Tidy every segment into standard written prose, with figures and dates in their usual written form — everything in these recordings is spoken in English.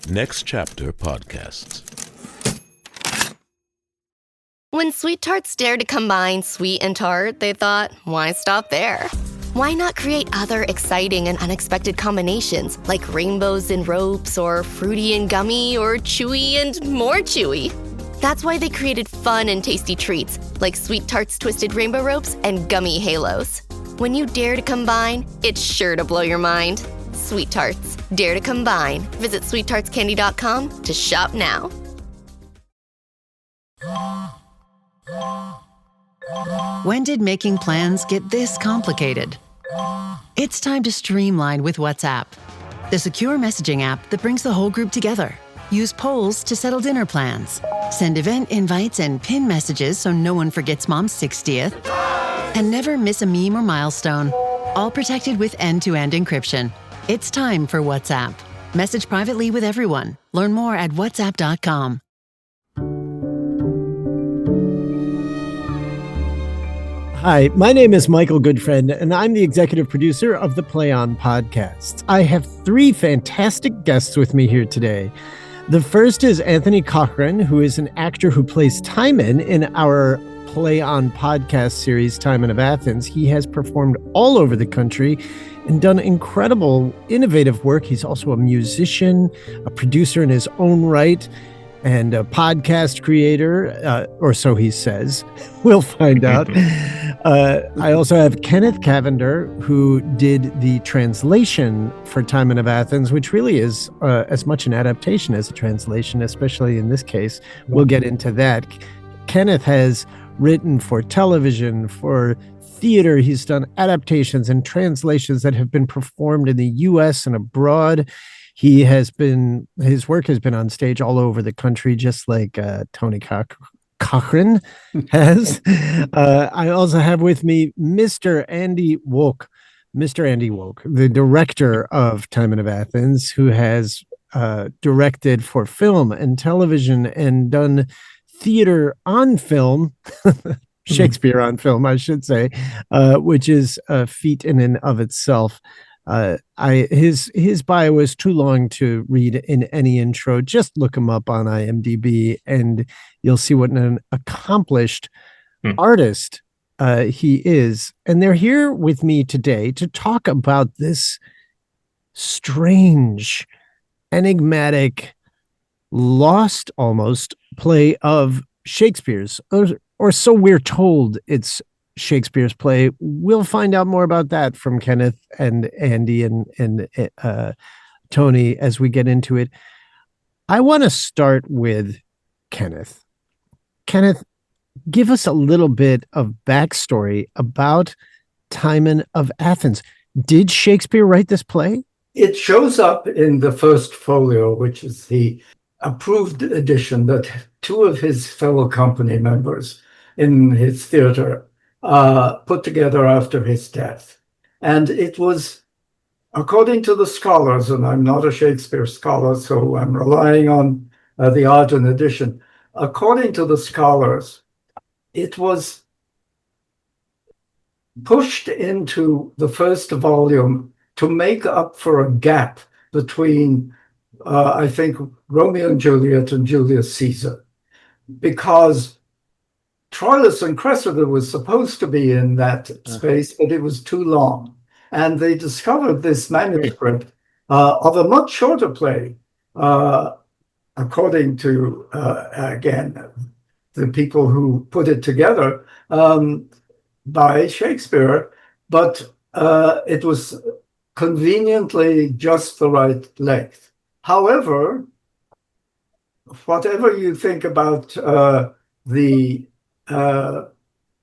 Next Chapter Podcasts. When Sweet Tarts dared to combine sweet and tart, they thought, why stop there? Why not create other exciting and unexpected combinations, like rainbows and ropes, or fruity and gummy, or chewy and more chewy? That's why they created fun and tasty treats, like Sweet Tarts Twisted Rainbow Ropes and Gummy Halos. When you dare to combine, it's sure to blow your mind. Sweet Tarts. Dare to combine. Visit sweettartscandy.com to shop now. When did making plans get this complicated? It's time to streamline with WhatsApp, the secure messaging app that brings the whole group together. Use polls to settle dinner plans. Send event invites and pin messages so no one forgets Mom's 60th. And never miss a meme or milestone. All protected with end-to-end encryption. It's time for WhatsApp. Message privately with everyone. Learn more at whatsapp.com. Hi, my name is Michael Goodfriend, and I'm the executive producer of the Play On podcast. I have three fantastic guests with me here today. The first is Anthony Cochran, who is an actor who plays Timon in our Play On podcast series, Timon of Athens. He has performed all over the country and done incredible, innovative work. He's also a musician, a producer in his own right, and a podcast creator, or so he says. We'll find out. I also have Kenneth Cavander, who did the translation for Timon of Athens, which really is as much an adaptation as a translation, especially in this case. We'll get into that. Kenneth has written for television, for theater. He's done adaptations and translations that have been performed in the U.S. and abroad. His work has been on stage all over the country, just like Tony Cochran has. I also have with me Mr. Andy Woke, the director of Timon of Athens, who has directed for film and television and done theater on film, Shakespeare on film, I should say, which is a feat in and of itself. His bio is too long to read in any intro. Just look him up on IMDb and you'll see what an accomplished artist he is. And they're here with me today to talk about this strange, enigmatic, lost almost play of Shakespeare's, or so we're told it's Shakespeare's play. We'll find out more about that from Kenneth and Andy and Tony as we get into it. I want to start with Kenneth. Kenneth, give us a little bit of backstory about Timon of Athens. Did Shakespeare write this play? It shows up in the first folio, which is the approved edition that two of his fellow company members in his theater put together after his death. And it was, according to the scholars, and I'm not a Shakespeare scholar, so I'm relying on the Arden edition. According to the scholars, it was pushed into the first volume to make up for a gap between, I think, Romeo and Juliet and Julius Caesar, because Troilus and Cressida was supposed to be in that space, but it was too long. And they discovered this manuscript of a much shorter play, according to, again, the people who put it together, by Shakespeare, but it was conveniently just the right length. However, whatever you think about the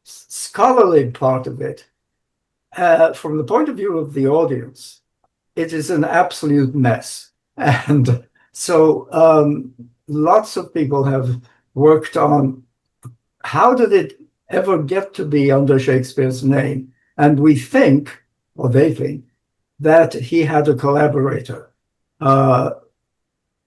scholarly part of it, from the point of view of the audience, it is an absolute mess. And so lots of people have worked on how did it ever get to be under Shakespeare's name? And we think, or they think, that he had a collaborator,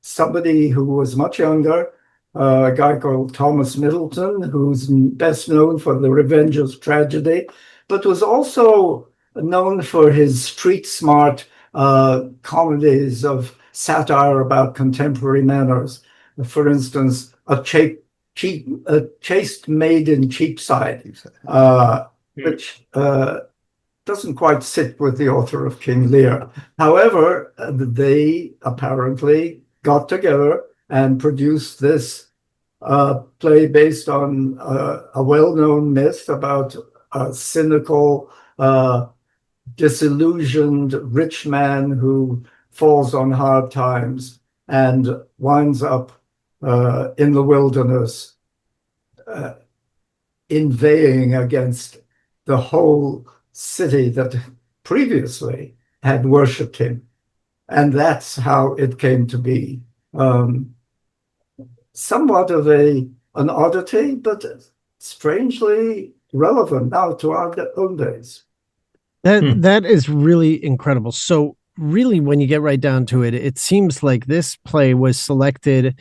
somebody who was much younger, a guy called Thomas Middleton, who's best known for The Revenger's Tragedy, but was also known for his street smart comedies of satire about contemporary manners. For instance, a chaste maid in Cheapside, which doesn't quite sit with the author of King Lear. However, they apparently got together and produced this play based on a well-known myth about a cynical, disillusioned rich man who falls on hard times and winds up in the wilderness, inveighing against the whole city that previously had worshipped him. And that's how it came to be. Somewhat of an oddity, but strangely relevant now to our own days. That is really incredible. So really, when you get right down to it, it seems like this play was selected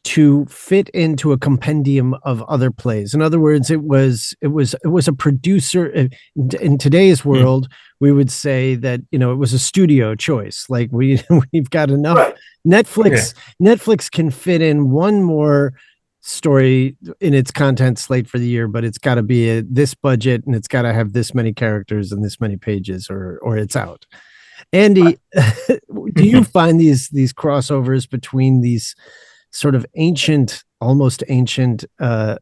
to fit into a compendium of other plays. In other words, it was a producer. In today's world, we would say that, you know, it was a studio choice. Like we've got enough. Right. Netflix can fit in one more story in its content slate for the year, but it's got to be this budget and it's got to have this many characters and this many pages, or it's out. Andy, do you find these crossovers between these sort of almost ancient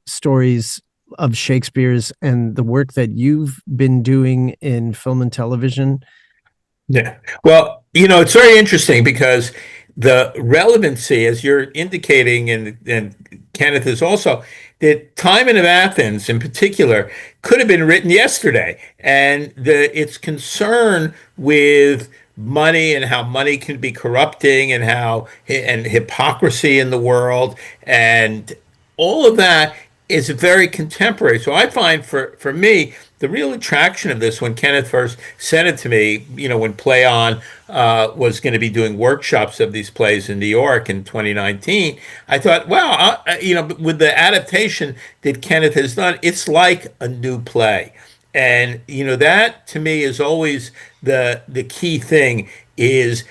stories of Shakespeare's and the work that you've been doing in film and television? Yeah. Well, you know, it's very interesting because the relevancy, as you're indicating, and Kenneth is also, that Timon of Athens in particular could have been written yesterday. And its concern with money and how money can be corrupting and hypocrisy in the world and all of that is very contemporary. So I find for me, the real attraction of this, when Kenneth first sent it to me, you know, when Play On was going to be doing workshops of these plays in New York in 2019, I thought, wow, you know, with the adaptation that Kenneth has done, it's like a new play. And, you know, that to me is always the key thing is,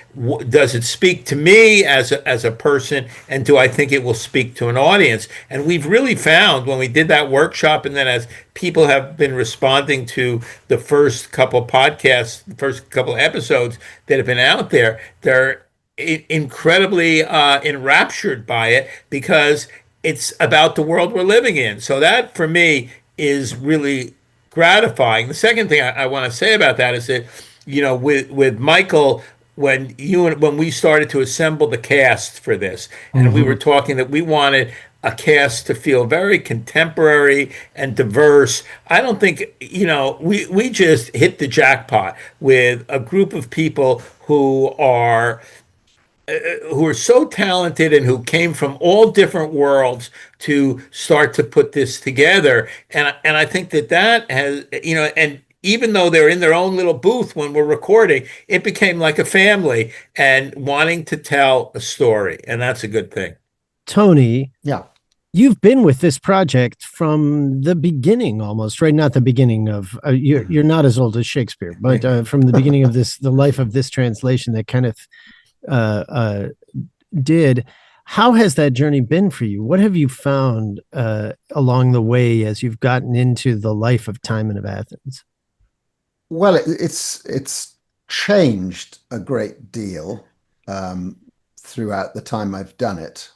does it speak to me as a person, and do I think it will speak to an audience? And we've really found when we did that workshop, and then as people have been responding to the first couple podcasts, the first couple episodes that have been out there, they're incredibly enraptured by it because it's about the world we're living in. So that for me is really gratifying. The second thing I want to say about that is that, you know, with Michael, when we started to assemble the cast for this, and we were talking that we wanted a cast to feel very contemporary and diverse. I don't think, you know, we just hit the jackpot with a group of people who are so talented and who came from all different worlds to start to put this together. And I think that has, you know, and even though they're in their own little booth when we're recording, it became like a family and wanting to tell a story. And that's a good thing. Tony. Yeah. You've been with this project from the beginning, almost, right? Not the beginning of, you're not as old as Shakespeare, but from the beginning of the life of this translation that Kenneth did. How has that journey been for you? What have you found along the way as you've gotten into the life of Timon of Athens? Well, it's changed a great deal throughout the time I've done it.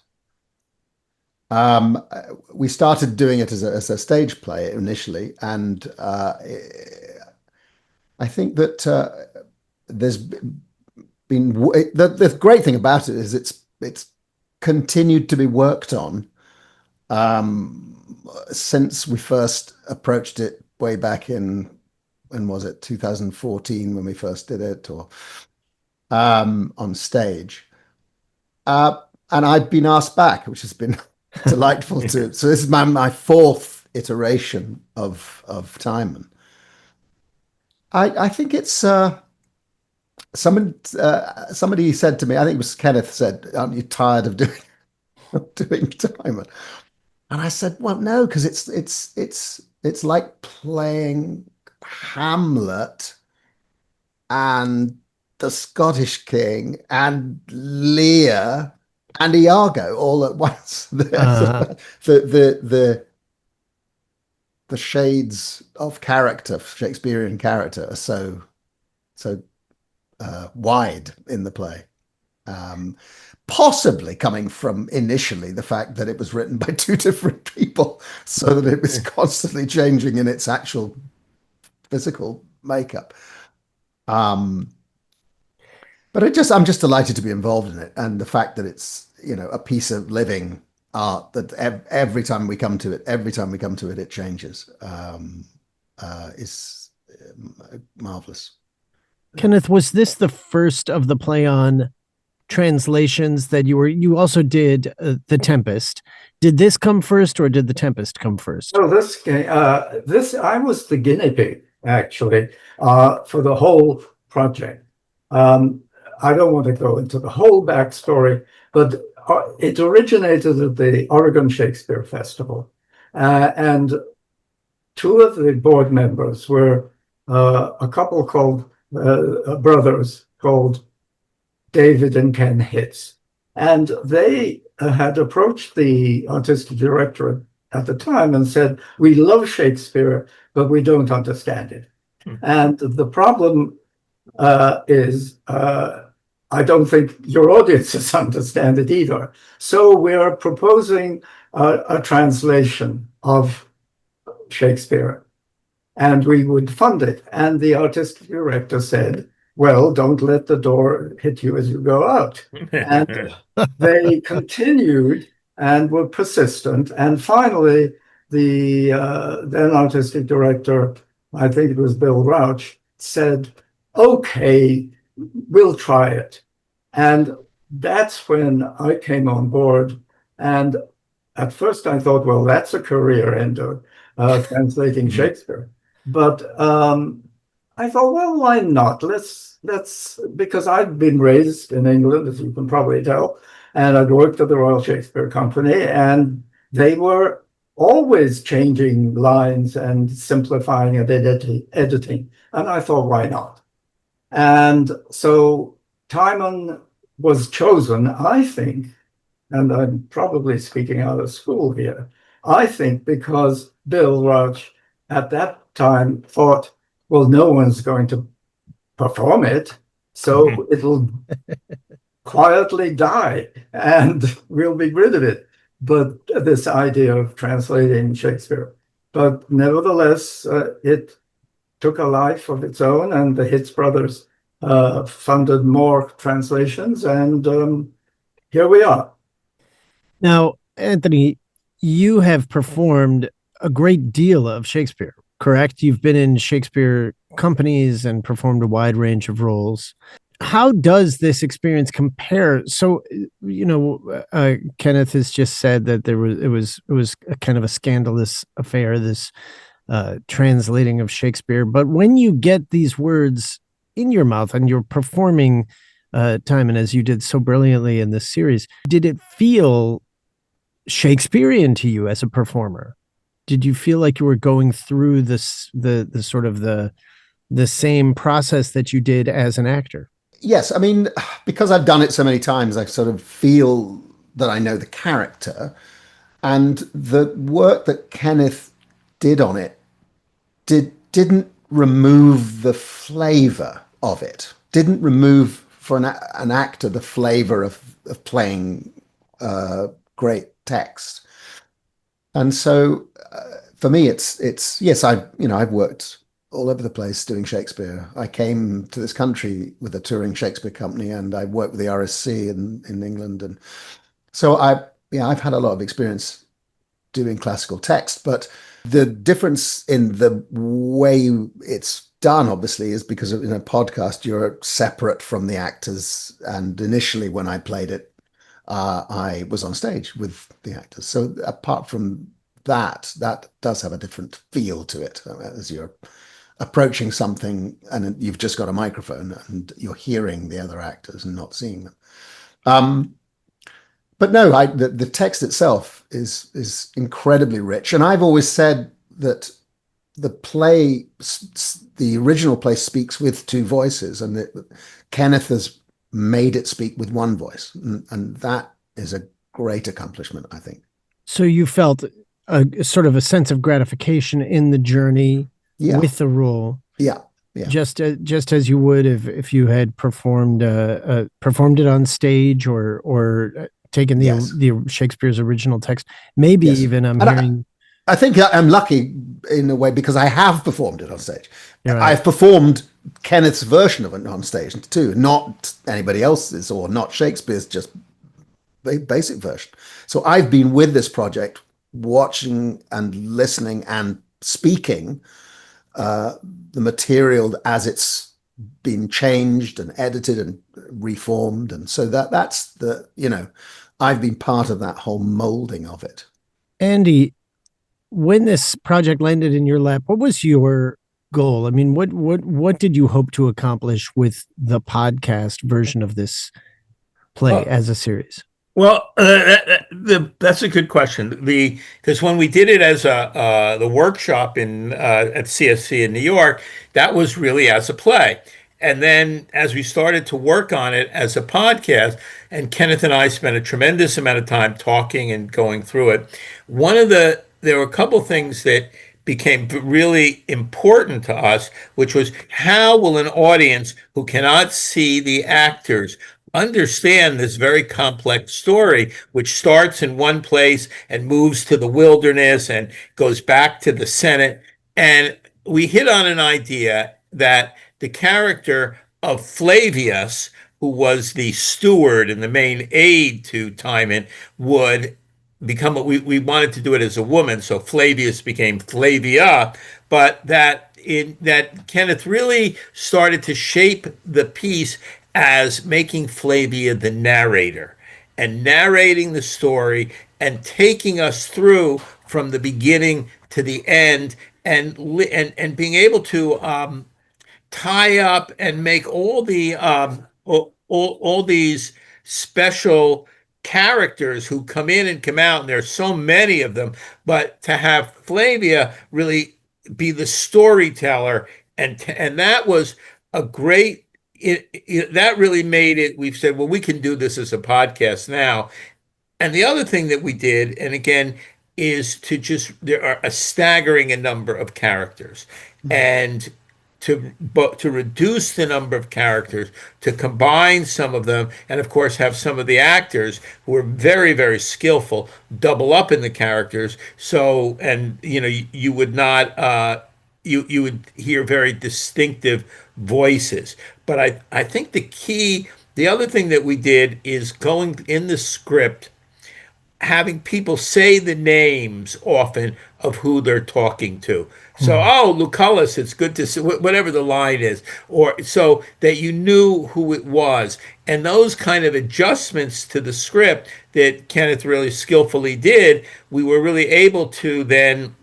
We started doing it as a stage play initially, and I think that there's been the great thing about it is it's continued to be worked on since we first approached it way back in, when was it, 2014 when we first did it, or on stage, and I've been asked back, which has been delightful too. So this is my fourth iteration of Timon. I think it's somebody said to me, I think it was Kenneth, said, "Aren't you tired of doing Timon?" And I said, "Well, no, because it's like playing Hamlet and the Scottish king and Lear and Iago all at once. The shades of character, Shakespearean character, are so wide in the play. Possibly coming from initially the fact that it was written by two different people, so that it was constantly changing in its actual physical makeup. But I'm just delighted to be involved in it, and the fact that it's, you know, a piece of living art that every time we come to it, it changes. Is marvelous. Kenneth, was this the first of the play on translations that you also did The Tempest? Did this come first or did The Tempest come first? No, this I was the guinea pig actually for the whole project. I don't want to go into the whole backstory, but it originated at the Oregon Shakespeare Festival, and two of the board members were a couple called brothers called David and Ken Hitz. And they had approached the artistic director at the time and said, "We love Shakespeare, but we don't understand it." And the problem is, I don't think your audiences understand it either. So we are proposing a translation of Shakespeare, and we would fund it. And the artistic director said, "Well, don't let the door hit you as you go out." And they continued and were persistent. And finally, the then artistic director, I think it was Bill Rauch, said, "Okay, we'll try it." And that's when I came on board. And at first I thought, well, that's a career ender, translating Shakespeare. But I thought, well, why not? Let's because I'd been raised in England, as you can probably tell, and I'd worked at the Royal Shakespeare Company, and they were always changing lines and simplifying and editing. And I thought, why not? And so Timon was chosen, I think, and I'm probably speaking out of school here, I think because Bill Rauch at that time thought, well, no one's going to perform it, so it'll quietly die and we'll be rid of it. But this idea of translating Shakespeare. But nevertheless, it took a life of its own, and the Hitz brothers funded more translations, and here we are. Now, Anthony, you have performed a great deal of Shakespeare, correct? You've been in Shakespeare companies and performed a wide range of roles. How does this experience compare? So, you know, Kenneth has just said that it was a kind of a scandalous affair, this translating of Shakespeare. But when you get these words in your mouth and you're performing Timon, as you did so brilliantly in this series, did it feel Shakespearean to you as a performer? Did you feel like you were going through this the sort of the same process that you did as an actor? Yes, I mean, because I've done it so many times, I sort of feel that I know the character, and the work that Kenneth did on it didn't remove the flavor of it. Didn't remove for an actor the flavor of playing great text. And so for me, it's yes, I've worked all over the place doing Shakespeare. I came to this country with a touring Shakespeare company, and I worked with the RSC in England, and so I've had a lot of experience doing classical text. But the difference in the way it's done, obviously, is because in a podcast you're separate from the actors, and initially when I played it, I was on stage with the actors. So apart from that does have a different feel to it as you're approaching something and you've just got a microphone and you're hearing the other actors and not seeing them. But no, the text itself is incredibly rich. And I've always said that the original play speaks with two voices, and Kenneth has made it speak with one voice, and that is a great accomplishment, I think. So you felt a sort of a sense of gratification in the journey with the role. Yeah. Just as you would if you had performed it on stage or taken the Shakespeare's original text. Maybe even I think I'm lucky in a way because I have performed it on stage. Right. I've performed Kenneth's version of it on stage too, not anybody else's or not Shakespeare's, just basic version. So I've been with this project, watching and listening and speaking the material as it's been changed and edited and reformed. And so that's the, I've been part of that whole molding of it. Andy, when this project landed in your lap, what was your goal? I mean, what did you hope to accomplish with the podcast version of this play as a series? Well, that's a good question. Because when we did it as the workshop at CSC in New York, that was really as a play. And then as we started to work on it as a podcast, and Kenneth and I spent a tremendous amount of time talking and going through it, there were a couple things that became really important to us, which was how will an audience who cannot see the actors understand this very complex story, which starts in one place and moves to the wilderness and goes back to the Senate. And we hit on an idea that the character of Flavius, who was the steward and the main aide to Timon, would become we wanted to do it as a woman, so Flavius became Flavia, but that Kenneth really started to shape the piece as making Flavia the narrator and narrating the story and taking us through from the beginning to the end and being able to tie up and make all the all these special characters who come in and come out, and there's so many of them, but to have Flavia really be the storyteller, and that was a great that really made it. We've said, well, we can do this as a podcast now. And the other thing that we did, and again, is there are a staggering number of characters, and to reduce the number of characters, to combine some of them, and of course have some of the actors who are very, very skillful double up in the characters. So, and you would not you would hear very distinctive voices. But I think the other thing that we did is going in the script, having people say the names often of who they're talking to. So, Lucullus, it's good to see, whatever the line is, or so that you knew who it was. And those kind of adjustments to the script that Kenneth really skillfully did, we were really able to then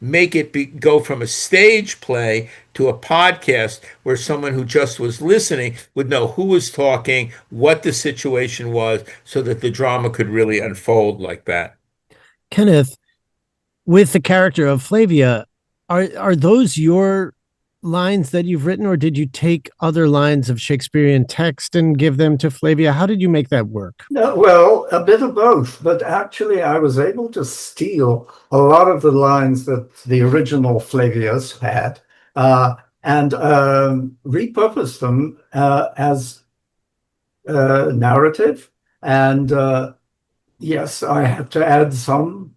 make it go from a stage play to a podcast where someone who just was listening would know who was talking, what the situation was, so that the drama could really unfold like that. Kenneth, with the character of Flavia, are those your lines that you've written, or did you take other lines of Shakespearean text and give them to Flavia? How did you make that work? No, well, a bit of both, but actually I was able to steal a lot of the lines that the original Flavius had and repurpose them as narrative. And yes, I had to add some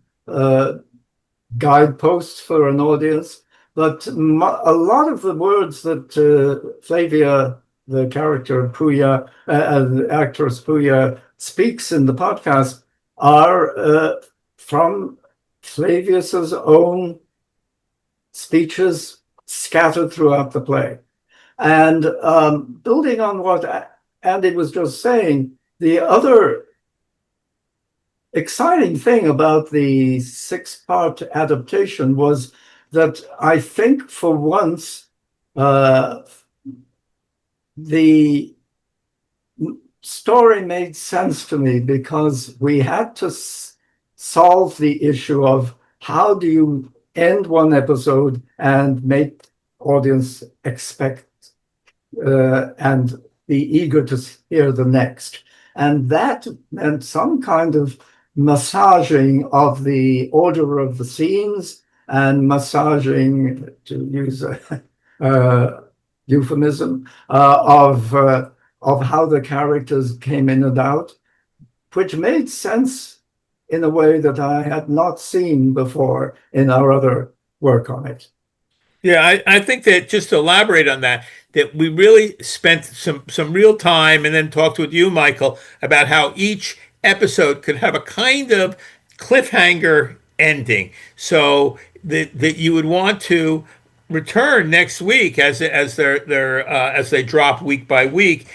guideposts for an audience. But a lot of the words that Flavia, the character Puya, the actress Puya, speaks in the podcast are from Flavius's own speeches scattered throughout the play. And building on what Andy was just saying, the other exciting thing about the 6-part adaptation was that I think for once the story made sense to me, because we had to solve the issue of how do you end one episode and make audience expect and be eager to hear the next. And that meant some kind of massaging of the order of the scenes and massaging, to use a euphemism, of how the characters came in and out, which made sense in a way that I had not seen before in our other work on it. Yeah, I think that just to elaborate on that, that we really spent some real time and then talked with you, Michael, about how each episode could have a kind of cliffhanger ending, so that you would want to return next week as as they drop week by week.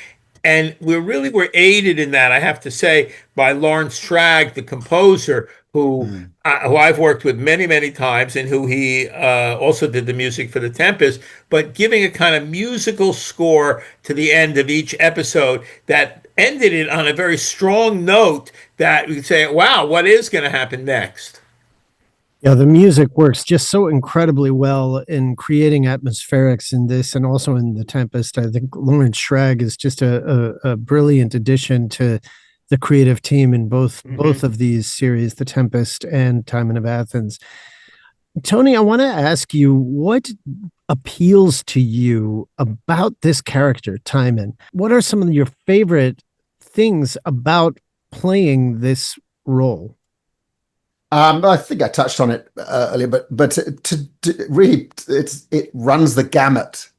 And we really were aided in that, I have to say, by Lawrence Tragg, the composer, who I've worked with many, many times, and who he also did the music for The Tempest, but giving a kind of musical score to the end of each episode that ended it on a very strong note that we could say, wow, what is going to happen next? Yeah, the music works just so incredibly well in creating atmospherics in this and also in The Tempest. I think Lawrence Schrag is just a brilliant addition to the creative team in both of these series, The Tempest and Timon of Athens. Tony, I want to ask you, what appeals to you about this character, Timon? What are some of your favorite things about playing this role? I think I touched on it earlier, but really, it runs the gamut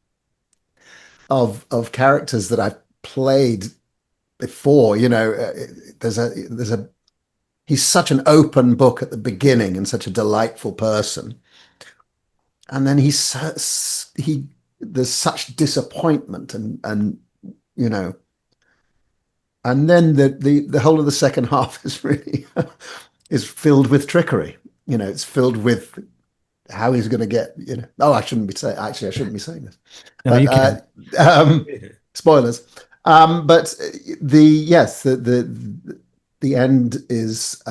of characters that I've played before. You know, he's such an open book at the beginning and such a delightful person, and then there's such disappointment and you know, and then the whole of the second half is really is filled with trickery. You know, it's filled with how he's going to get, you know, I shouldn't be saying this. No, you can. Spoilers. But the end is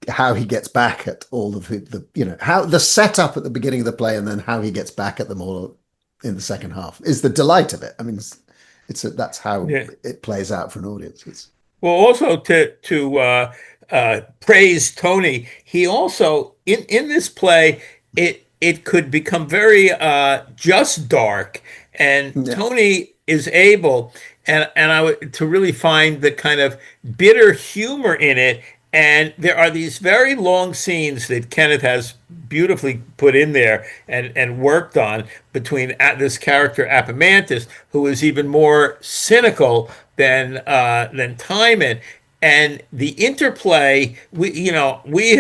how he gets back at all of the, you know, how the setup at the beginning of the play and then how he gets back at them all in the second half is the delight of it. I mean, that's how it plays out for an audience. Well, also to praise Tony, he also in this play it could become very just dark, and Tony is able to really find the kind of bitter humor in it. And there are these very long scenes that Kenneth has beautifully put in there and worked on between this character Epamantis, who is even more cynical than Timon. And the interplay, when we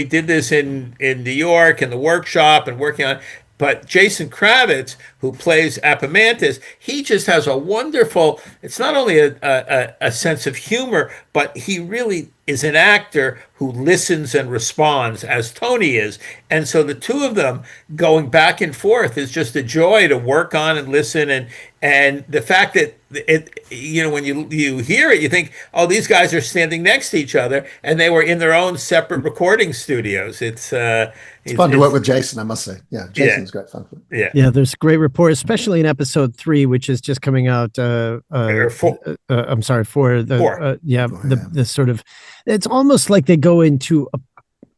did this in New York and the workshop and working on, but Jason Kravitz, who plays Epamantis, he just has a wonderful, it's not only a sense of humor, but he really is an actor who listens and responds as Tony is. And so the two of them going back and forth is just a joy to work on and listen. And the fact that when you hear it, you think, oh, these guys are standing next to each other, and they were in their own separate recording studios. It's fun to work with Jason, I must say. Yeah, Jason's great fun. Yeah, there's great rapport, especially in episode 3, which is just coming out. I'm sorry, 4. The sort of, it's almost like they go into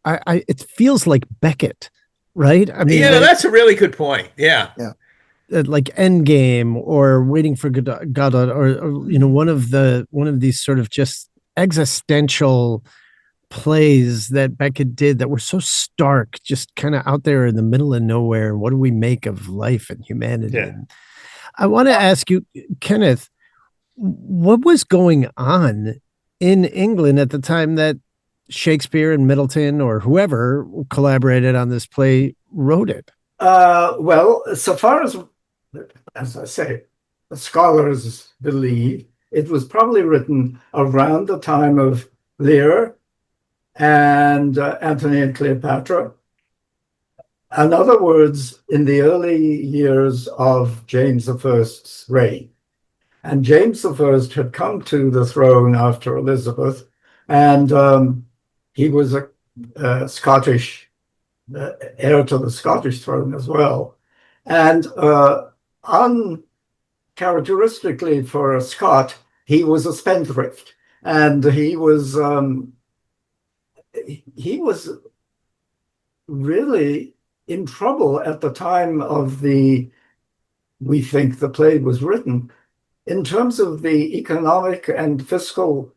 it feels like Beckett, right? I mean, that's a really good point. Yeah. Like Endgame or Waiting for Godot, or one of these sort of just existential plays that Beckett did that were so stark, just kind of out there in the middle of nowhere. What do we make of life and humanity? Yeah. And I want to ask you, Kenneth, what was going on in England at the time that Shakespeare and Middleton or whoever collaborated on this play wrote it? Well, so far as I say, the scholars believe it was probably written around the time of Lear and Antony and Cleopatra. In other words, in the early years of James I's reign. And James I had come to the throne after Elizabeth, and he was a Scottish heir to the Scottish throne as well. And on characteristically for Scott, he was a spendthrift, and he was really in trouble at the time of we think the play was written, in terms of the economic and fiscal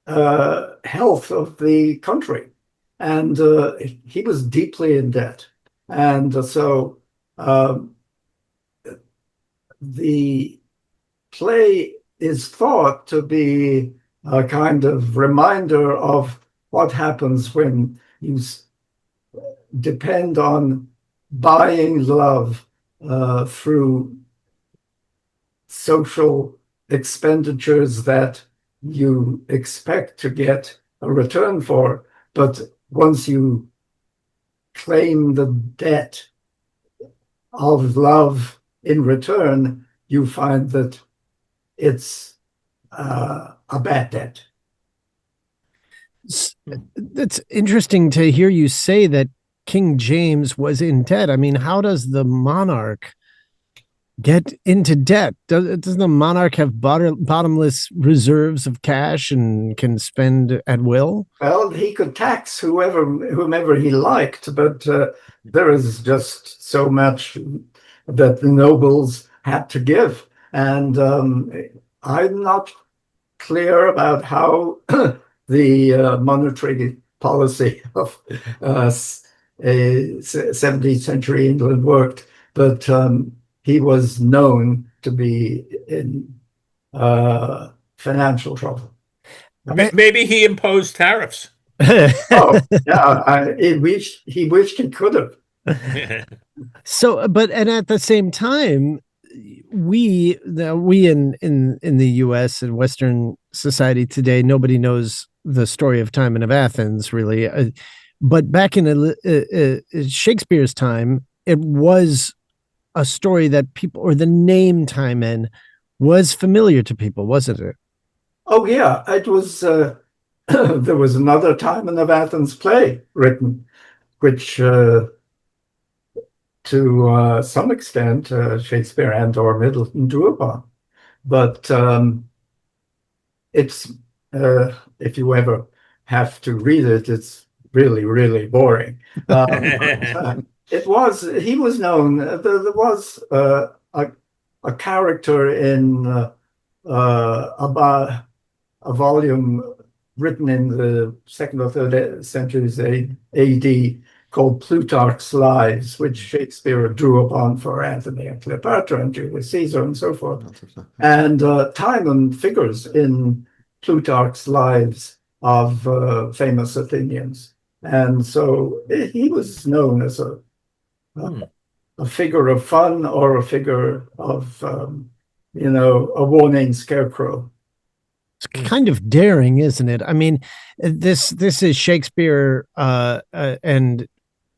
health of the country. And he was deeply in debt. And so the play is thought to be a kind of reminder of what happens when you depend on buying love through social expenditures that you expect to get a return for, but once you claim the debt of love in return, you find that it's a bad debt. It's interesting to hear you say that King James was in debt. I mean, how does the monarch get into debt? Doesn't the monarch have bottomless reserves of cash and can spend at will? Well, he could tax whomever he liked, but there is just so much that the nobles had to give. And I'm not clear about how the monetary policy of 17th century England worked, but he was known to be in financial trouble. Maybe he imposed tariffs. Oh, yeah, he wished he could have. So, and at the same time, we in the U.S. and Western society today, nobody knows the story of Timon of Athens, really. But back in Shakespeare's time, it was a story that people, or the name Timon, was familiar to people, wasn't it? Oh yeah, it was. There was another Timon of Athens play written, which, to some extent, Shakespeare and or Middleton drew upon. But it's if you ever have to read it, it's really, really boring. He was known. There was a character in about a volume written in the second or third centuries AD called Plutarch's Lives, which Shakespeare drew upon for Antony and Cleopatra and Julius Caesar and so forth. And Timon figures in Plutarch's Lives of famous Athenians. And so he was known as a figure of fun, or a figure of, a warning scarecrow. It's kind of daring, isn't it? I mean, this is Shakespeare and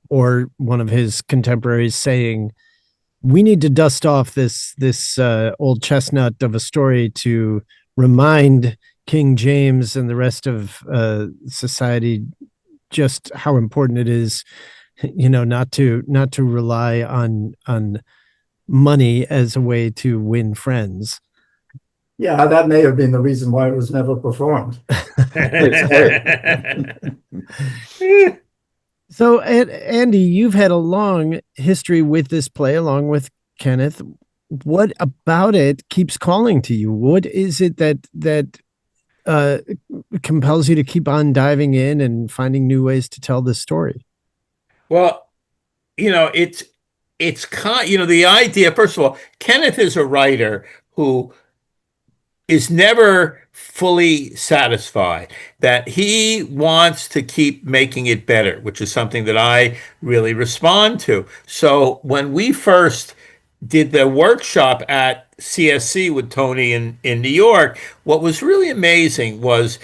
or one of his contemporaries saying, we need to dust off this old chestnut of a story to remind King James and the rest of society just how important it is, not to rely on money as a way to win friends. Yeah, that may have been the reason why it was never performed. So, Andy, you've had a long history with this play, along with Kenneth. What about it keeps calling to you? What is it that compels you to keep on diving in and finding new ways to tell this story? Well, it's the idea. First of all, Kenneth is a writer who is never fully satisfied, that he wants to keep making it better, which is something that I really respond to. So when we first did the workshop at CSC with Tony in New York, what was really amazing was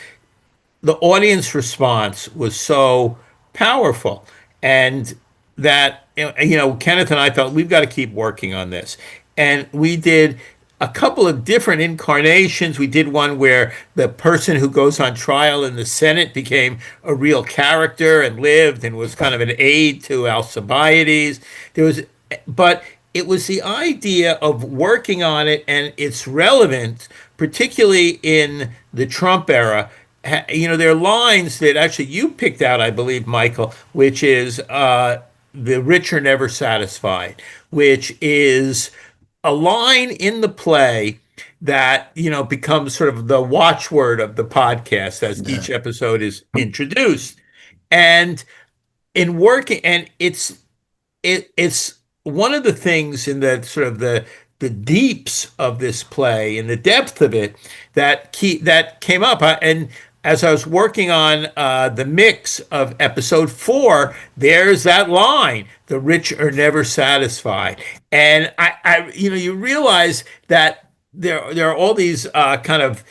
the audience response was so powerful, and that, Kenneth and I felt we've got to keep working on this. And we did a couple of different incarnations. We did one where the person who goes on trial in the Senate became a real character and lived and was kind of an aide to Alcibiades. But it was the idea of working on it and its relevance, particularly in the Trump era. There are lines that actually you picked out, I believe, Michael, which is the rich are never satisfied, which is a line in the play that, becomes sort of the watchword of the podcast as each episode is introduced. And in working, and it's one of the things in the sort of the deeps of this play and the depth of it that came up. And as I was working on the mix of episode 4, there's that line: "The rich are never satisfied," and you realize that there are all these kind of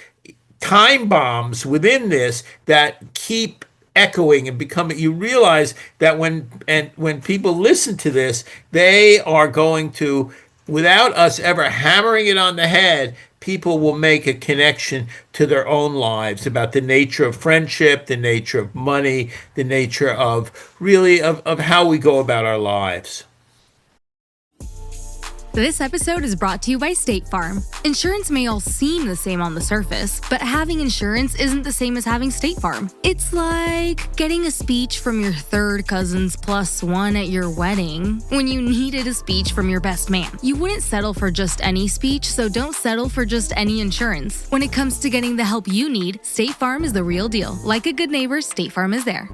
time bombs within this that keep echoing and becoming. You realize that when people listen to this, they are going to, without us ever hammering it on the head, people will make a connection to their own lives about the nature of friendship, the nature of money, the nature of really of how we go about our lives. This episode is brought to you by State Farm. Insurance may all seem the same on the surface, but having insurance isn't the same as having State Farm. It's like getting a speech from your third cousin's +1 at your wedding when you needed a speech from your best man. You wouldn't settle for just any speech, so don't settle for just any insurance. When it comes to getting the help you need, State Farm is the real deal. Like a good neighbor, State Farm is there.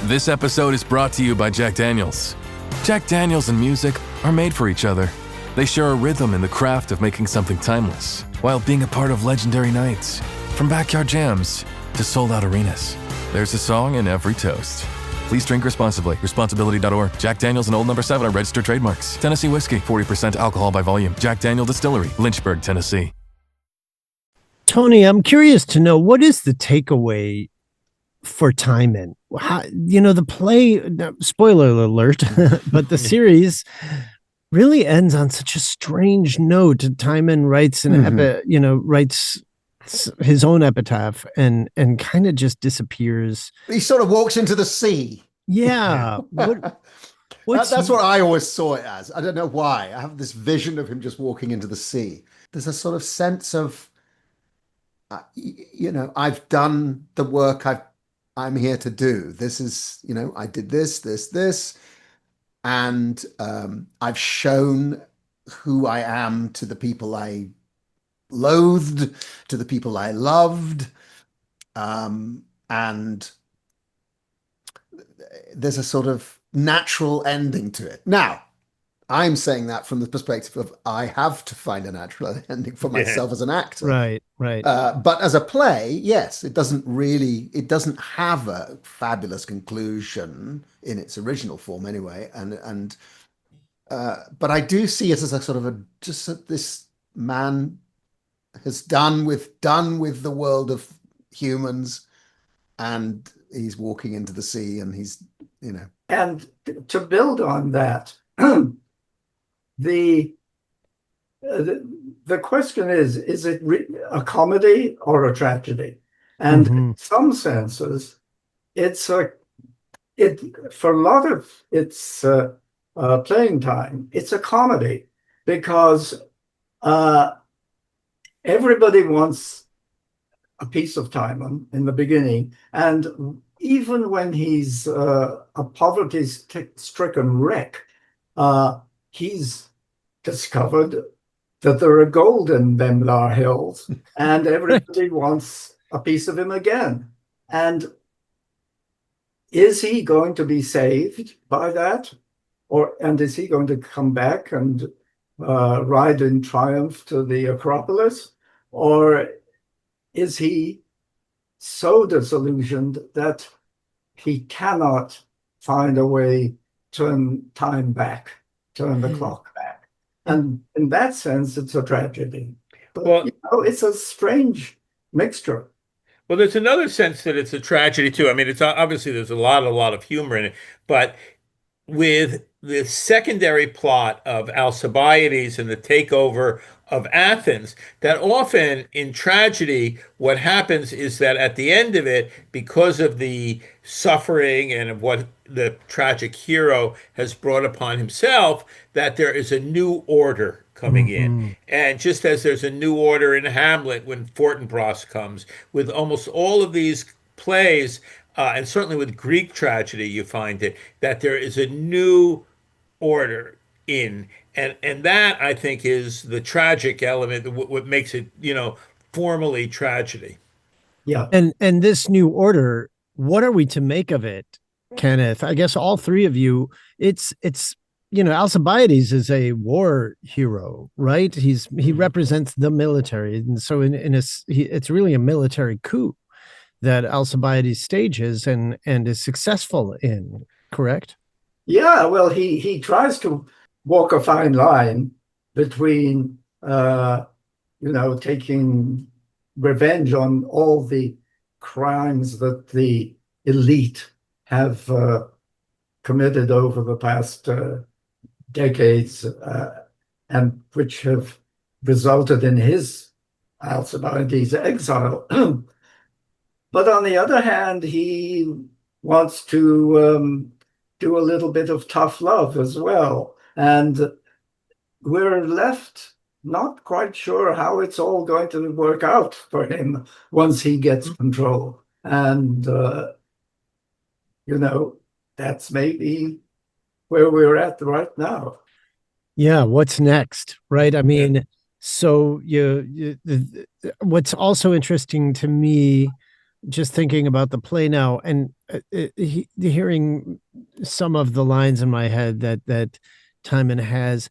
This episode is brought to you by Jack Daniels. Jack Daniels and music are made for each other. They share a rhythm in the craft of making something timeless, while being a part of legendary nights. From backyard jams to sold-out arenas, there's a song in every toast. Please drink responsibly. Responsibility.org. Jack Daniels and Old No. 7 are registered trademarks. Tennessee whiskey, 40% alcohol by volume. Jack Daniel Distillery, Lynchburg, Tennessee. Tony, I'm curious to know, what is the takeaway for Timon? The play, spoiler alert, but the series really ends on such a strange note. Timon writes writes his own epitaph and kind of just disappears. He sort of walks into the sea. Yeah. That's what I always saw it as. I don't know why. I have this vision of him just walking into the sea. There's a sort of sense of, I've done the work I'm here to do. This is, I did this, and I've shown who I am to the people I loathed, to the people I loved, and there's a sort of natural ending to it. Now, I'm saying that from the perspective of I have to find a natural ending for myself as an actor. Right. But as a play, yes, it doesn't have a fabulous conclusion in its original form anyway. But I do see it as a sort of this man has done with the world of humans, and he's walking into the sea, and he's, And to build on that, the question is it a comedy or a tragedy? And in some senses, for a lot of its playing time, it's a comedy, because everybody wants a piece of Timon in the beginning, and even when he's a poverty-stricken wreck, he's discovered that there are gold in Bemlar Hills, and everybody wants a piece of him again. And is he going to be saved by that? And is he going to come back and ride in triumph to the Acropolis? Or is he so disillusioned that he cannot find a way to turn time back, turn the clock back? And in that sense, it's a tragedy. But it's a strange mixture. Well, there's another sense that it's a tragedy too. I mean, it's obviously there's a lot of humor in it, but with the secondary plot of Alcibiades and the takeover of Athens, that often in tragedy, what happens is that at the end of it, because of the suffering and of what the tragic hero has brought upon himself, that there is a new order coming in. Hmm. And just as there's a new order in Hamlet when Fortinbras comes, with almost all of these plays, and certainly with Greek tragedy, you find it, that there is a new order in. And that, I think, is the tragic element, what makes it, formally tragedy. Yeah. And this new order, what are we to make of it, Kenneth? I guess all three of you, it's Alcibiades is a war hero, right? He represents the military, and so it's really a military coup that Alcibiades stages and is successful in, correct? Yeah, well, he tries to walk a fine line between taking revenge on all the crimes that the elite have committed over the past decades, and which have resulted in his Alcibiades' exile. But on the other hand, he wants to do a little bit of tough love as well. And we're left not quite sure how it's all going to work out for him once he gets control. And, that's maybe where we're at right now. Yeah, what's next, right? I mean, so what's also interesting to me, just thinking about the play now, and hearing some of the lines in my head that Timon has,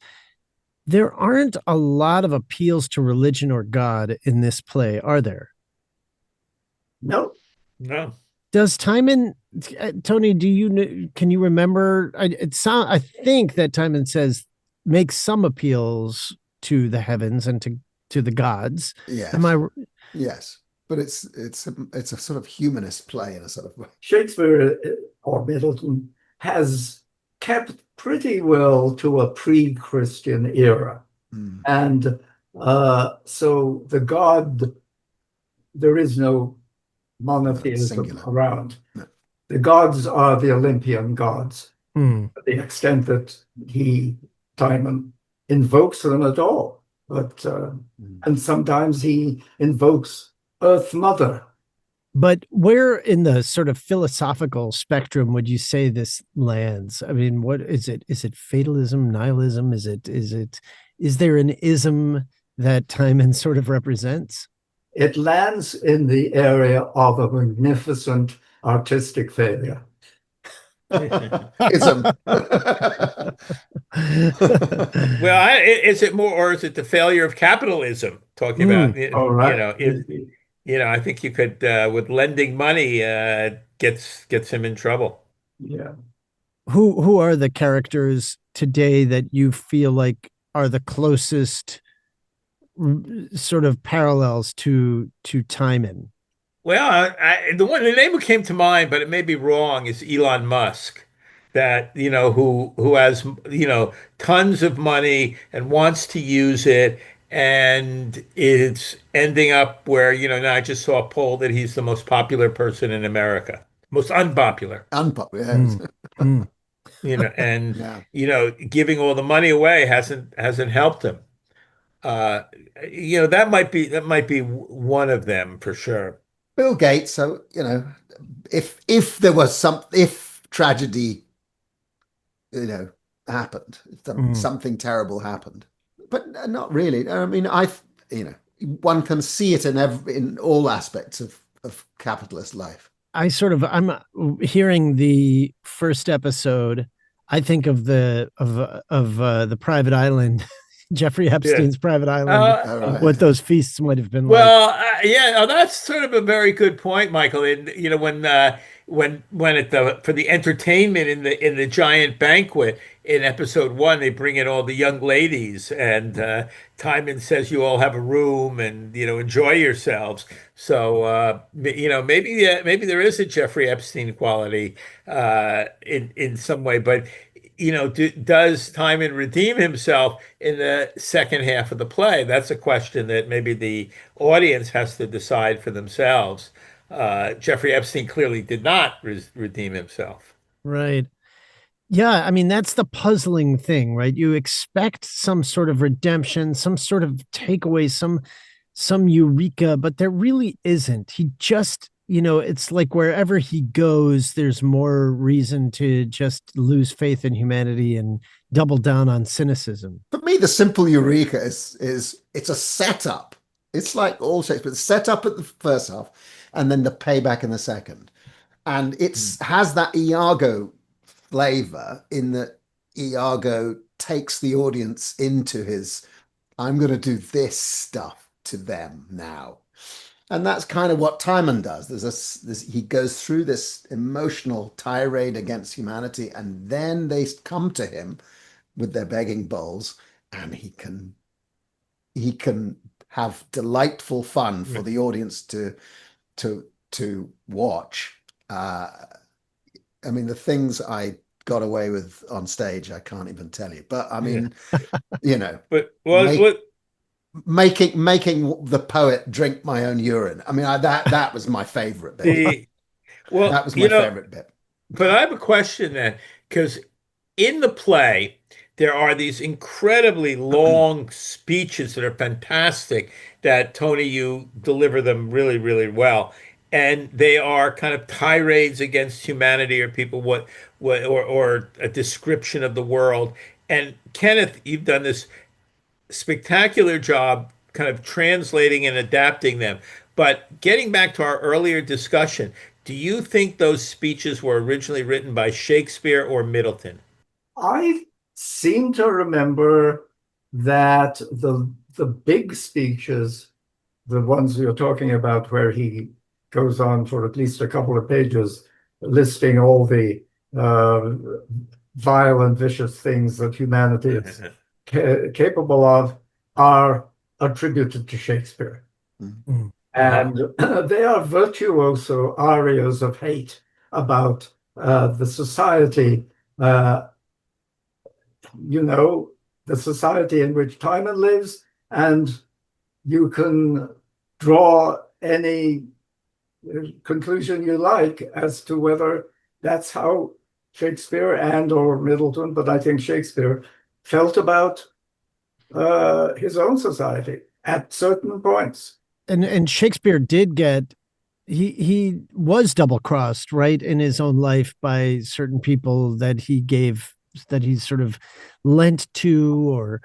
there aren't a lot of appeals to religion or God in this play, are there? No. No. Does Timon, Tony? Can you remember? I think that Timon says makes some appeals to the heavens and to the gods. Yes. Am I? Yes, but it's a sort of humanist play in a sort of way. Shakespeare or Middleton has kept pretty well to a pre-Christian era. And so the god, there is no monotheism around. No. The gods are the Olympian gods, Hmm. to the extent that Timon invokes them at all. But and sometimes he invokes Earth Mother. But where in the sort of philosophical spectrum would you say this lands? I mean, what is it? Is it fatalism, nihilism? Is there an ism that Timon sort of represents? It lands in the area of a magnificent artistic failure. Ism. Well, is it more, or is it the failure of capitalism? Talking about, All right. I think you could, with lending money, gets him in trouble. Yeah. Who are the characters today that you feel like are the closest sort of parallels to Timon? Well, the name that came to mind, but it may be wrong, is Elon Musk. That, who has, tons of money and wants to use it, and it's ending up where, now I just saw a poll that he's the most popular person in America, most unpopular. Unpopular. Yes. Mm. And Yeah. giving all the money away hasn't helped him. That might be one of them for sure. Bill Gates. So if there was if tragedy, happened, if something terrible happened, but not really. I mean, one can see it in all aspects of capitalist life. I'm hearing the first episode. I think of the private island, Jeffrey Epstein's private island, what those feasts might have been like. Well, that's sort of a very good point, Michael. And when for the entertainment in the giant banquet in episode 1, they bring in all the young ladies, and Timon says you all have a room and enjoy yourselves. So maybe there is a Jeffrey Epstein quality in some way, but does Timon redeem himself in the second half of the play? That's a question that maybe the audience has to decide for themselves. Jeffrey Epstein clearly did not redeem himself. Right. Yeah, I mean, that's the puzzling thing, right? You expect some sort of redemption, some sort of takeaway, some eureka, but there really isn't. He just, it's like wherever he goes, there's more reason to just lose faith in humanity and double down on cynicism. For me, the simple eureka is it's a setup. It's like all Shakespeare, the setup at the first half and then the payback in the second. And it's has that Iago flavor in that Iago takes the audience into his, I'm going to do this stuff to them now. And that's kind of what Timon does. He goes through this emotional tirade against humanity, and then they come to him with their begging bowls, and he can have delightful fun for the audience to watch. I mean, the things I got away with on stage, I can't even tell you. But I mean, but making the poet drink my own urine. I mean, that was my favorite bit. That was my favorite bit. But I have a question then, because in the play, there are these incredibly long speeches that are fantastic that, Tony, you deliver them really, really well. And they are kind of tirades against humanity or people, or a description of the world. And Kenneth, you've done this spectacular job kind of translating and adapting them. But getting back to our earlier discussion, do you think those speeches were originally written by Shakespeare or Middleton? I seem to remember that the big speeches, the ones you're talking about where he goes on for at least a couple of pages listing all the vile and vicious things that humanity is capable of, are attributed to Shakespeare. Mm-hmm. And they are virtuoso arias of hate about the society, the society in which Timon lives, and you can draw any conclusion you like as to whether that's how Shakespeare or Middleton, but I think Shakespeare, felt about his own society at certain points. And Shakespeare did get, he was double crossed, right, in his own life by certain people that he sort of lent to or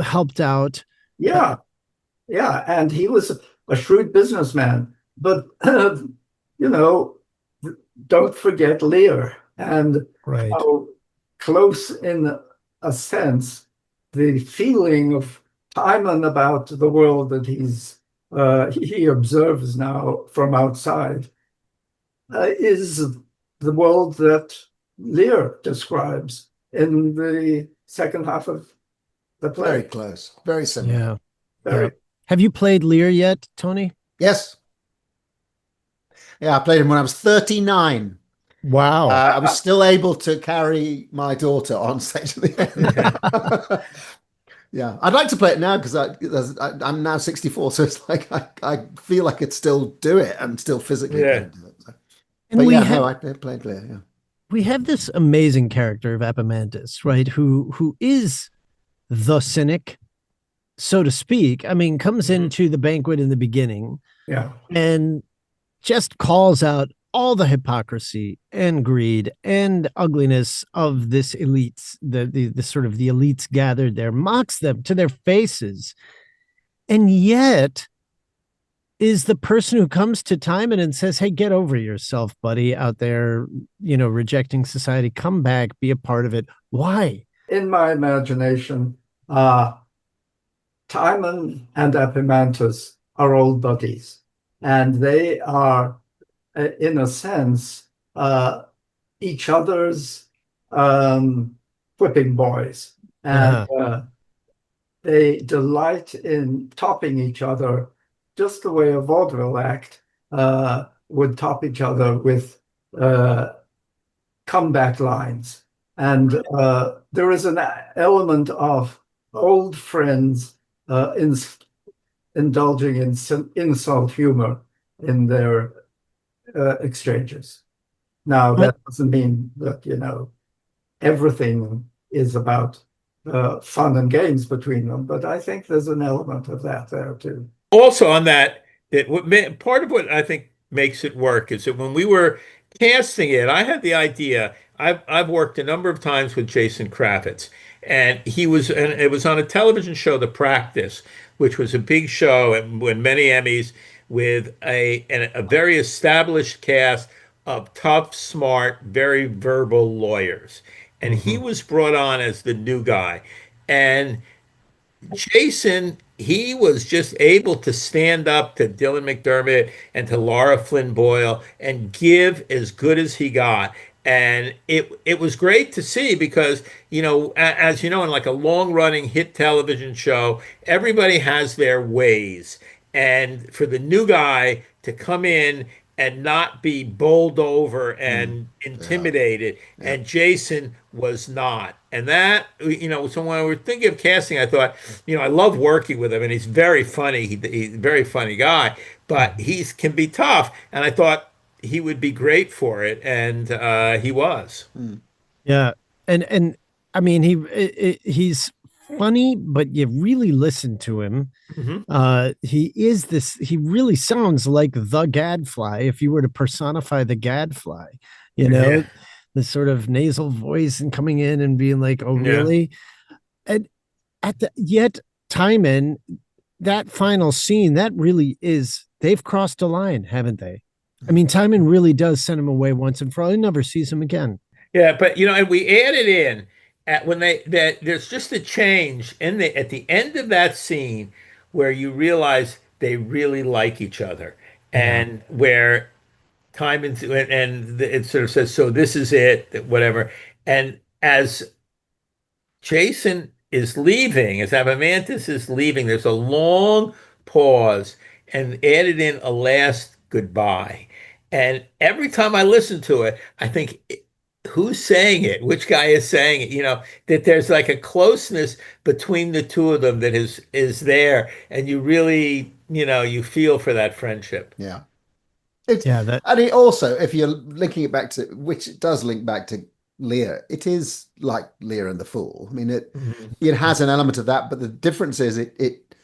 helped out. Yeah. And he was a shrewd businessman, but don't forget Lear and how close, in a sense, the feeling of Timon about the world that he observes now from outside is the world that Lear describes in the second half of the play. Very close, very similar. Yeah. Have you played Lear yet, Tony? Yes. Yeah, I played him when I was 39. Wow. I was still able to carry my daughter on stage at the end. Yeah, I'd like to play it now because I'm now 64, so it's like I feel I could still do it and still physically do it. So. I played Lear, yeah. We have this amazing character of Epaminondas, right, who is the cynic, so to speak. I mean, comes into the banquet in the beginning, and just calls out all the hypocrisy and greed and ugliness of this elites, the sort of the elites gathered there, mocks them to their faces, and yet is the person who comes to Timon and says, hey, get over yourself, buddy, out there, rejecting society, come back, be a part of it. Why? In my imagination, Timon and Epaminondas are old buddies, and they are, in a sense, each other's whipping boys. And they delight in topping each other, just the way a vaudeville act would top each other with comeback lines. And there is an element of old friends indulging in some insult humor in their exchanges. Now, that doesn't mean that, everything is about fun and games between them, but I think there's an element of that there too. Also on that, part of what I think makes it work is that when we were casting it, I had the idea. I've worked a number of times with Jason Kravitz, and it was on a television show, The Practice, which was a big show and won many Emmys with a very established cast of tough, smart, very verbal lawyers. And he was brought on as the new guy. And Jason, he was just able to stand up to Dylan McDermott and to Laura Flynn Boyle and give as good as he got. And it was great to see because, as you know, in like a long running hit television show, everybody has their ways. And for the new guy to come in and not be bowled over and intimidated. Yeah. And Jason was not. And that, so when I was thinking of casting, I thought, I love working with him and he's very funny. He's a very funny guy, but he can be tough. And I thought he would be great for it. And he was. Yeah. And I mean, he's funny, but you really listen to him. He really sounds like the Gadfly if you were to personify the Gadfly, the sort of nasal voice and coming in and being like, oh, really? And yet Timon, that final scene, that really is, they've crossed a line, haven't they? I mean, Timon really does send him away once and for all. He never sees him again. Yeah, but and we added in there's just a change at the end of that scene where you realize they really like each other, and where Timon and it sort of says, so this is it, whatever. And as Jason is leaving, as Amamantis is leaving, there's a long pause and added in a last goodbye. And every time I listen to it, I think, who's saying it? Which guy is saying it? That there's like a closeness between the two of them that is there. And you really, you feel for that friendship. Yeah. And it also, if you're linking it back to, which it does link back to Lear, it is like Lear and the Fool. I mean, it has an element of that, but the difference is it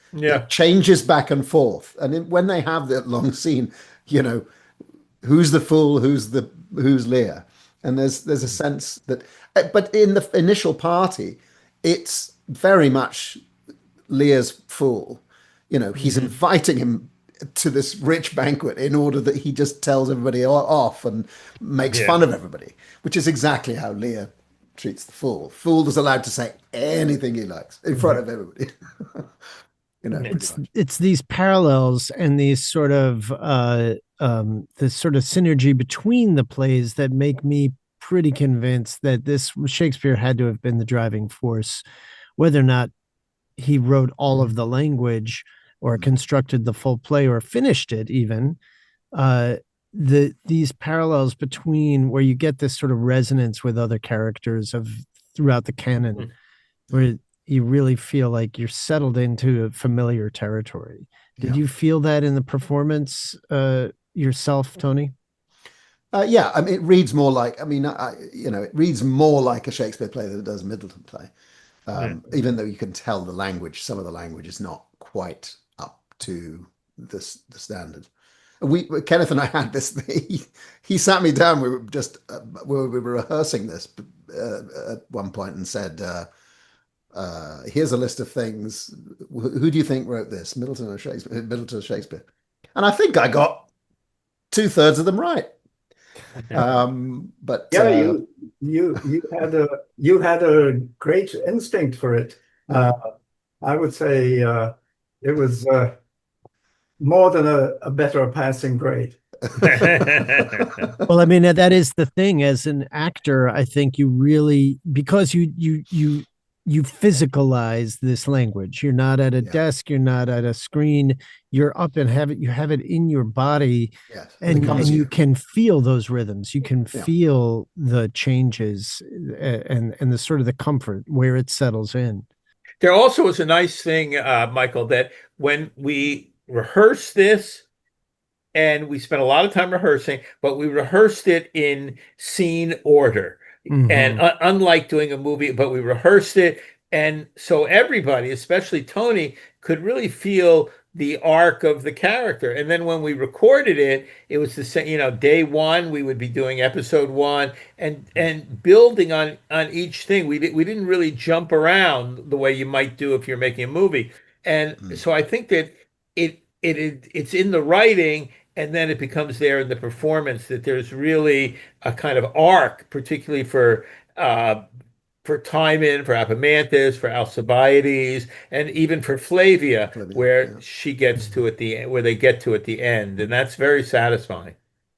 changes back and forth. And when they have that long scene, who's the fool, who's Lear, and there's a sense that, but in the initial party, it's very much Lear's fool. He's inviting him to this rich banquet in order that he just tells everybody off and makes fun of everybody, which is exactly how Lear treats the fool. Fool is allowed to say anything he likes in front of everybody. It's these parallels and these sort of this sort of synergy between the plays that make me pretty convinced that this Shakespeare had to have been the driving force, whether or not he wrote all of the language or constructed the full play or finished it even. These parallels between where you get this sort of resonance with other characters throughout the canon, where you really feel like you're settled into familiar territory. Did you feel that in the performance yourself, Tony? Yeah, I mean, it reads more like, it reads more like a Shakespeare play than it does a Middleton play. Even though you can tell some of the language is not quite up to the standard. Kenneth and I had this. He sat me down. We were rehearsing this at one point and said, "Here's a list of things. Who do you think wrote this, Middleton or Shakespeare?" Middleton or Shakespeare. And I think I got 2/3 of them right. But yeah, you had a great instinct for it. I would say it was more than a better passing grade. Well, I mean, that is the thing. As an actor, I think you really, because you you physicalize this language. You're not at a Yeah. desk, you're not at a screen, you're up and you have it in your body, Yes. It and becomes you you. can feel those rhythms. You can Yeah. feel the changes, and the sort of the comfort where it settles in. There also is a nice thing, Michael, that when we rehearse this, and we spent a lot of time rehearsing, but we rehearsed it in scene order. And Mhm. unlike doing a movie, but we rehearsed it. And so everybody, especially Tony, could really feel the arc of the character. And then when we recorded it, it was the same, day one, we would be doing episode one and building on each thing. We didn't really jump around the way you might do if you're making a movie. And so I think that it's in the writing, and then it becomes there in the performance, that there's really a kind of arc, particularly uh, for Timon, for Apomantis, for Alcibiades, and even for Flavia, where she gets to at the end, where they get to at the end, and that's very satisfying.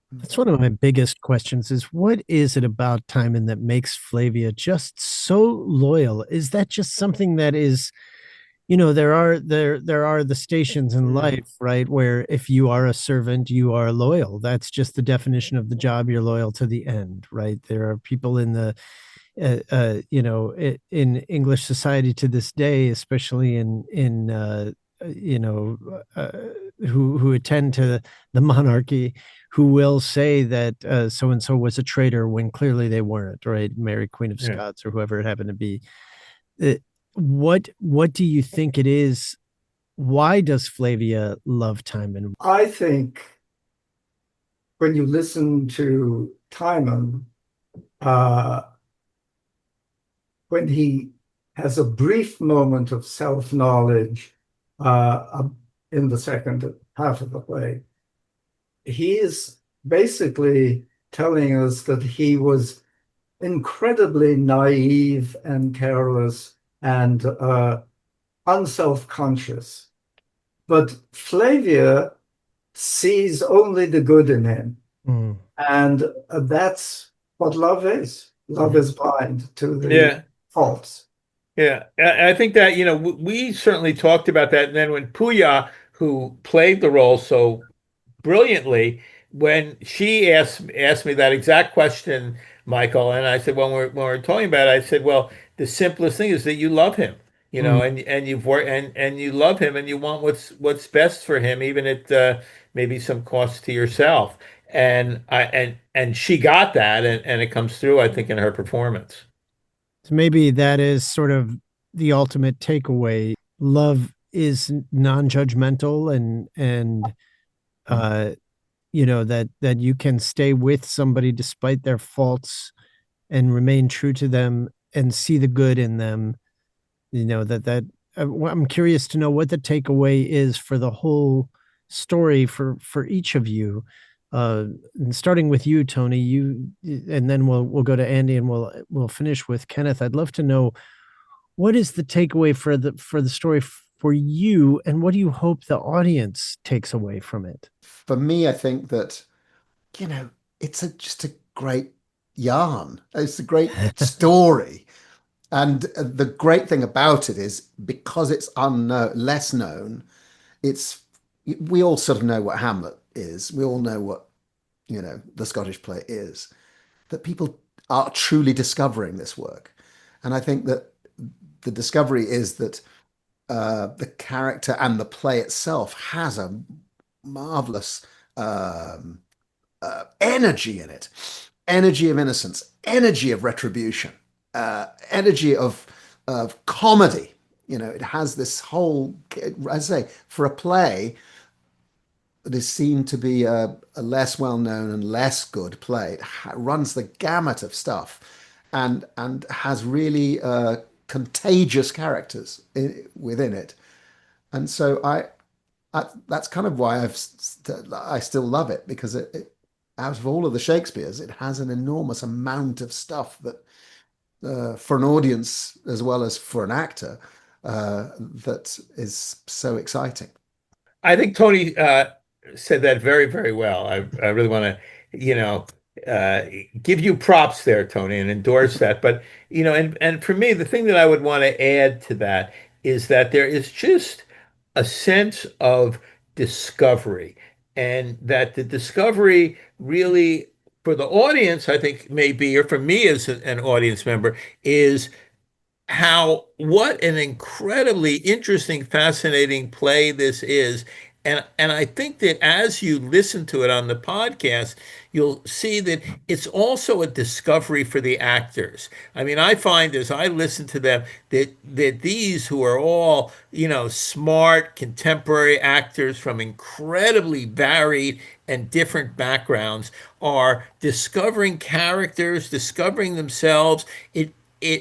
That's one of my biggest questions is what is it about Timon that makes Flavia just so loyal? Is that just something that is, there are the stations in life, right, where if you are a servant, you are loyal. That's just the definition of the job. You're loyal to the end, right? There are people in the in English society to this day, especially in you know, uh, who attend to the monarchy, who will say that so and so was a traitor when clearly they weren't, right? Mary, Queen of Yeah. Scots, or whoever it happened to be. Uh, what do you think it is? Why does Flavia love Timon? I think when you listen to Timon, uh, when he has a brief moment of self-knowledge in the second half of the play, he is basically telling us that he was incredibly naive and careless and unself-conscious. But Flavia sees only the good in him. Mm. And that's what love is. Love is blind to the Yeah. faults. Yeah, I think that, we certainly talked about that. And then when Puya, who played the role so brilliantly, when she asked me that exact question, Michael, and I said, when we're talking about it, I said, well, the simplest thing is that you love him, Mm. and you've worked and you love him, and you want what's best for him, even at maybe some cost to yourself. And she got that, and it comes through, I think, in her performance. So maybe that is sort of the ultimate takeaway. Love is non-judgmental, and uh that you can stay with somebody despite their faults and remain true to them and see the good in them. I'm curious to know what the takeaway is for the whole story for each of you. And starting with you, Tony, and then we'll go to Andy, and we'll finish with Kenneth. I'd love to know what is the takeaway for the story for you, and what do you hope the audience takes away from it? For me, I think that, it's just a great yarn. It's a great story. And the great thing about it is because it's less known, we all sort of know what Hamlet is. We all know what, the Scottish play is, that people are truly discovering this work. And I think that the discovery is that the character and the play itself has a marvelous energy in it, energy of innocence, energy of retribution, energy of comedy. It has this whole, I say, for a play that is seen to be a less well-known and less good play. It runs the gamut of stuff, and has really contagious characters within it. And so that's kind of why I still love it, because out of all of the Shakespeares, it has an enormous amount of stuff that for an audience as well as for an actor that is so exciting. I think Tony said that very, very well. I really want to, give you props there, Tony, and endorse that. But and for me, the thing that I would want to add to that is that there is just a sense of discovery, and that the discovery really, for the audience, I think maybe, or for me as an audience member, is what an incredibly interesting, fascinating play this is. And I think that as you listen to it on the podcast, you'll see that it's also a discovery for the actors. I mean, I find as I listen to them that these, who are all, smart contemporary actors from incredibly varied and different backgrounds, are discovering characters, discovering themselves.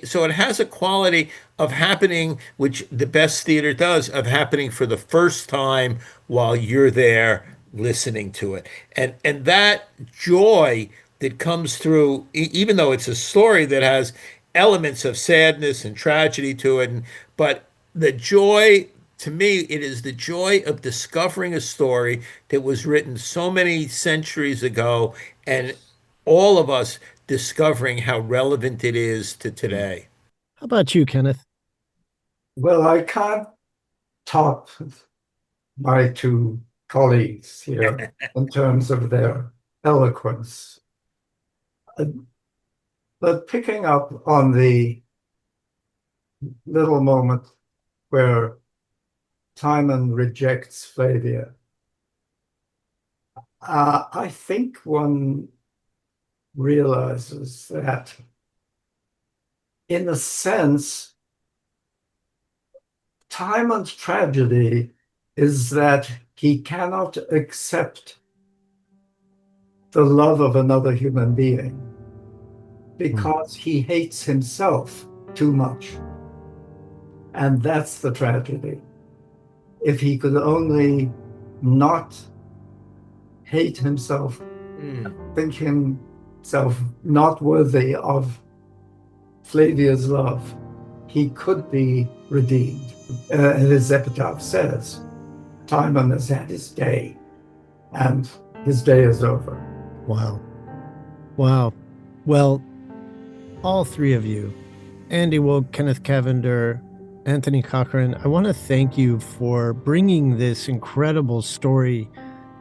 So it has a quality of happening, which the best theater does, of happening for the first time while you're there listening to it. And that joy that comes through, even though it's a story that has elements of sadness and tragedy to it, but the joy, to me, it is the joy of discovering a story that was written so many centuries ago, and all of us discovering how relevant it is to today. How about you, Kenneth? Well, I can't top my two colleagues here in terms of their eloquence. But picking up on the little moment where Timon rejects Flavia, I think one realizes that, in a sense, Timon's tragedy is that he cannot accept the love of another human being because he hates himself too much. And that's the tragedy. If he could only not hate himself, think himself not worthy of Flavia's love, he could be redeemed. His epitaph says, Timon has had his day, and his day is over. Wow. Well, all three of you, Andy Woke, Kenneth Cavander, Anthony Cochran, I want to thank you for bringing this incredible story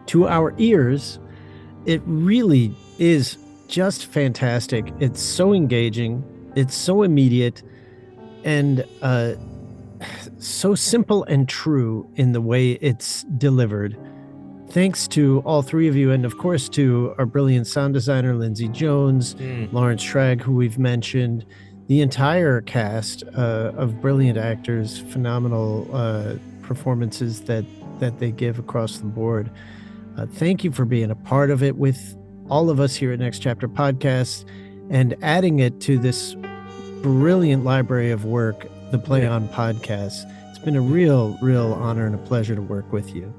to our ears. It really is just fantastic. It's so engaging. It's so immediate, and so simple and true in the way it's delivered. Thanks to all three of you, and of course to our brilliant sound designer, Lindsay Jones, Lawrence Schrag, who we've mentioned, the entire cast of brilliant actors, phenomenal performances that they give across the board. Thank you for being a part of it with all of us here at Next Chapter Podcast and adding it to this brilliant library of work, the Play On Podcast. It's been a real honor and a pleasure to work with you.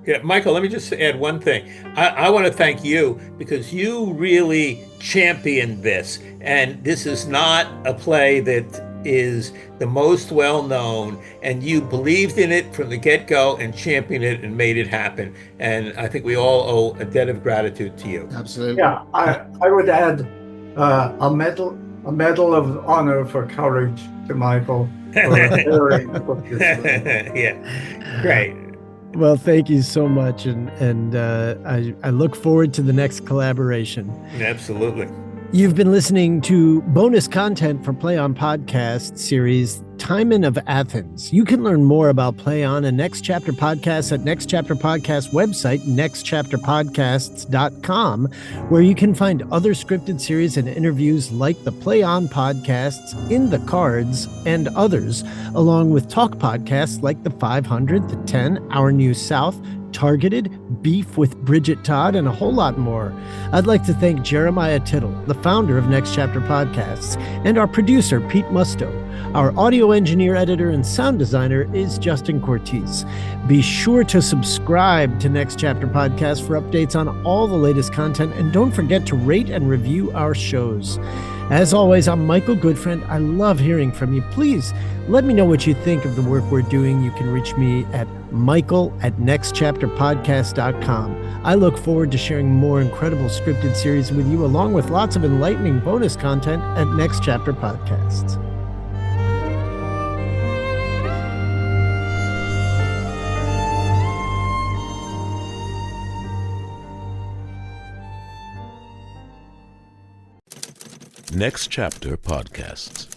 Yeah, Michael, let me just add one thing. I want to thank you because you really championed this. And this is not a play that is the most well-known, and you believed in it from the get-go and championed it and made it happen. And I think we all owe a debt of gratitude to you. Absolutely. Yeah, I would add a medal of honor for courage to Michael. Yeah, great. Well, thank you so much, and I look forward to the next collaboration. Absolutely. You've been listening to bonus content for Play On Podcast series, Timon of Athens. You can learn more about Play On and Next Chapter Podcasts at Next Chapter Podcast website, nextchapterpodcasts.com, where you can find other scripted series and interviews like the Play On Podcasts, In the Cards, and others, along with talk podcasts like The 500, The 10, Our New South, Targeted, Beef with Bridget Todd, and a whole lot more. I'd like to thank Jeremiah Tittle, the founder of Next Chapter Podcasts, and our producer, Pete Musto. Our audio engineer, editor, and sound designer is Justin Cortese. Be sure to subscribe to Next Chapter Podcast for updates on all the latest content, and don't forget to rate and review our shows. As always, I'm Michael Goodfriend. I love hearing from you. Please let me know what you think of the work we're doing. You can reach me at michael@nextchapterpodcast.com. I look forward to sharing more incredible scripted series with you, along with lots of enlightening bonus content at Next Chapter Podcasts. Next Chapter Podcasts.